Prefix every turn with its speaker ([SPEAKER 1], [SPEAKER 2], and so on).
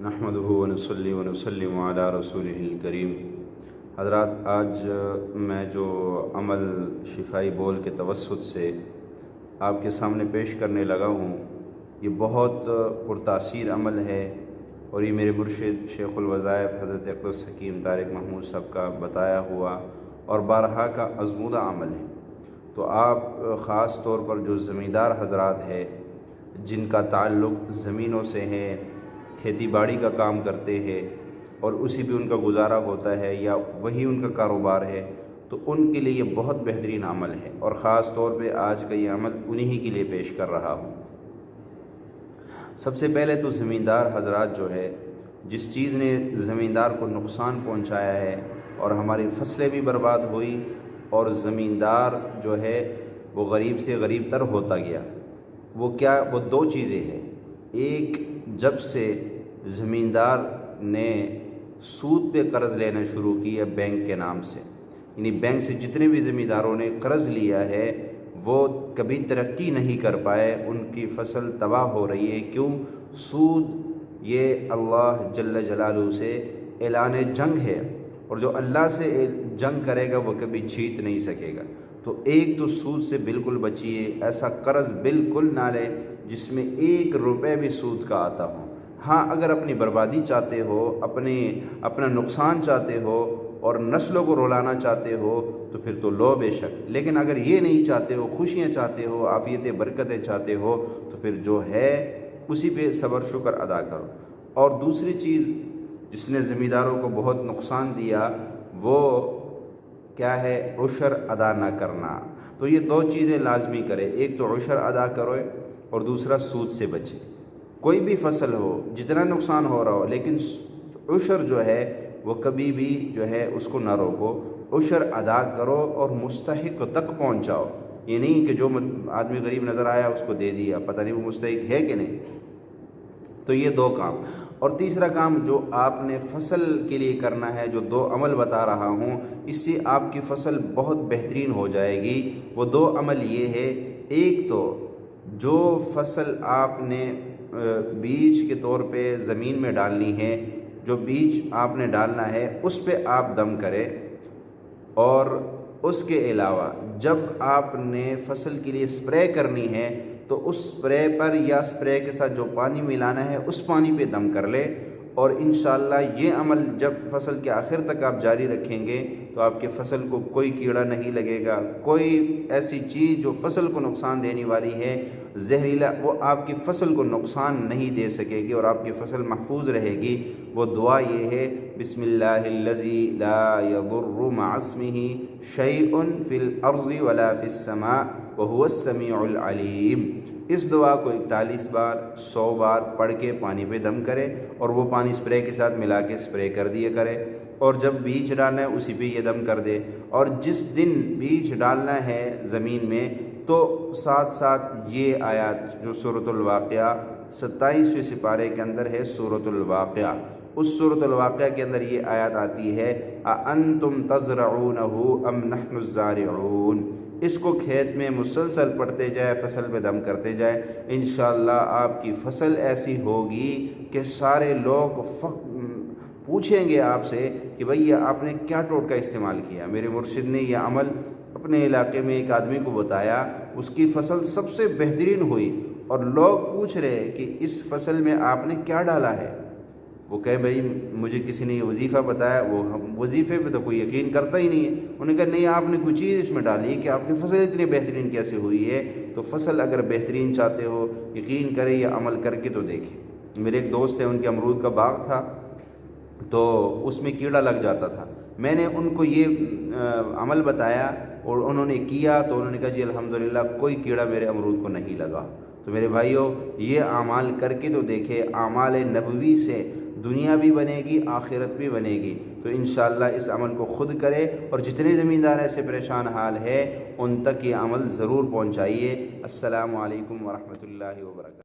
[SPEAKER 1] نحمدہ ونصلی ونسلم علی رسولہ الکریم۔ حضرات، آج میں جو عمل شفائی بول کے توسط سے آپ کے سامنے پیش کرنے لگا ہوں، یہ بہت پرتاثیر عمل ہے، اور یہ میرے مرشد شیخ الوظائف حضرت اقدس حکیم طارق محمود صاحب کا بتایا ہوا اور بارہا کا آزمودہ عمل ہے۔ تو آپ خاص طور پر جو زمیندار حضرات ہیں، جن کا تعلق زمینوں سے ہے، کھیتی باڑی کا کام کرتے ہیں اور اسی پہ ان کا گزارا ہوتا ہے یا وہی ان کا کاروبار ہے، تو ان کے لیے یہ بہت بہترین عمل ہے، اور خاص طور پہ آج کا یہ عمل انہی کے لیے پیش کر رہا ہوں۔ سب سے پہلے تو زمیندار حضرات جو ہے، جس چیز نے زمیندار کو نقصان پہنچایا ہے اور ہماری فصلیں بھی برباد ہوئی، اور زمیندار جو ہے وہ غریب سے غریب تر ہوتا گیا، وہ کیا؟ وہ دو چیزیں ہیں۔ ایک، جب سے زمیندار نے سود پہ قرض لینا شروع کیا بینک کے نام سے، یعنی بینک سے جتنے بھی زمینداروں نے قرض لیا ہے وہ کبھی ترقی نہیں کر پائے، ان کی فصل تباہ ہو رہی ہے۔ کیوں؟ سود یہ اللہ جل جلالہ سے اعلان جنگ ہے، اور جو اللہ سے جنگ کرے گا وہ کبھی جیت نہیں سکے گا۔ تو ایک تو سود سے بالکل بچیے، ایسا قرض بالکل نہ لے جس میں 1 روپے بھی سود کا آتا ہو۔ ہاں، اگر اپنی بربادی چاہتے ہو، اپنا نقصان چاہتے ہو اور نسلوں کو رولانا چاہتے ہو تو پھر تو لو بے شک، لیکن اگر یہ نہیں چاہتے ہو، خوشیاں چاہتے ہو، عافیتیں برکتیں چاہتے ہو، تو پھر جو ہے اسی پہ صبر شکر ادا کرو۔ اور دوسری چیز جس نے زمینداروں کو بہت نقصان دیا وہ کیا ہے؟ عشر ادا نہ کرنا۔ تو یہ دو چیزیں لازمی کرے، ایک تو عشر ادا کرو اور دوسرا سود سے بچے۔ کوئی بھی فصل ہو، جتنا نقصان ہو رہا ہو، لیکن عشر جو ہے وہ کبھی بھی جو ہے اس کو نہ روکو، عشر ادا کرو اور مستحق تک پہنچاؤ۔ یہ نہیں کہ جو آدمی غریب نظر آیا اس کو دے دیا، پتہ نہیں وہ مستحق ہے کہ نہیں۔ تو یہ دو کام۔ اور تیسرا کام جو آپ نے فصل کے لیے کرنا ہے، جو 2 عمل بتا رہا ہوں، اس سے آپ کی فصل بہت بہترین ہو جائے گی۔ وہ 2 عمل یہ ہے، ایک تو جو فصل آپ نے بیج کے طور پہ زمین میں ڈالنی ہے، جو بیج آپ نے ڈالنا ہے اس پہ آپ دم کریں، اور اس کے علاوہ جب آپ نے فصل کے لیے سپرے کرنی ہے تو اس سپرے پر یا سپرے کے ساتھ جو پانی ملانا ہے اس پانی پہ دم کر لے، اور انشاءاللہ یہ عمل جب فصل کے آخر تک آپ جاری رکھیں گے تو آپ کے فصل کو کوئی کیڑا نہیں لگے گا، کوئی ایسی چیز جو فصل کو نقصان دینے والی ہے زہریلا، وہ آپ کی فصل کو نقصان نہیں دے سکے گی اور آپ کی فصل محفوظ رہے گی۔ وہ دعا یہ ہے، بسم اللہ الذی لا یضر مع اسمہ شیء فی الارض ولا فی السماء وہو السمیع العلیم۔ اس دعا کو 41 بار 100 بار پڑھ کے پانی پہ دم کرے، اور وہ پانی سپرے کے ساتھ ملا کے سپرے کر دیا کرے، اور جب بیج ڈالنا ہے اسی پہ یہ دم کر دے۔ اور جس دن بیج ڈالنا ہے زمین میں تو ساتھ ساتھ یہ آیات جو سورۃ الواقعہ 27ویں سپارے کے اندر ہے، سورۃ الواقعہ، اس سورۃ الواقعہ کے اندر یہ آیات آتی ہے، اَأَنْتُمْ تَزْرَعُونَهُ أَمْ نَحْنُ الزَّارِعُونَ۔ اس کو کھیت میں مسلسل پڑھتے جائے، فصل پہ دم کرتے جائے، انشاءاللہ آپ کی فصل ایسی ہوگی کہ سارے لوگ پوچھیں گے آپ سے کہ بھئی یہ آپ نے کیا ٹوٹکا استعمال کیا۔ میرے مرشد نے یہ عمل اپنے علاقے میں ایک آدمی کو بتایا، اس کی فصل سب سے بہترین ہوئی، اور لوگ پوچھ رہے کہ اس فصل میں آپ نے کیا ڈالا ہے۔ وہ کہے بھئی مجھے کسی نے یہ وظیفہ بتایا، وہ وظیفے پہ تو کوئی یقین کرتا ہی نہیں ہے۔ انہوں نے کہا نہیں، آپ نے کوئی چیز اس میں ڈالی کہ آپ کی فصل اتنی بہترین کیسے ہوئی ہے۔ تو فصل اگر بہترین چاہتے ہو، یقین کرے یا عمل کر کے تو دیکھیں۔ میرے ایک دوست ہیں، ان کے امرود کا باغ تھا تو اس میں کیڑا لگ جاتا تھا۔ میں نے ان کو یہ عمل بتایا اور انہوں نے کیا، تو انہوں نے کہا جی الحمدللہ کوئی کیڑا میرے امرود کو نہیں لگا۔ تو میرے بھائیوں، یہ اعمال کر کے تو دیکھے، اعمال نبوی سے دنیا بھی بنے گی، آخرت بھی بنے گی۔ تو انشاءاللہ اس عمل کو خود کرے، اور جتنے زمیندار ایسے پریشان حال ہے ان تک یہ عمل ضرور پہنچائیے۔ السلام علیکم ورحمۃ اللہ وبرکاتہ۔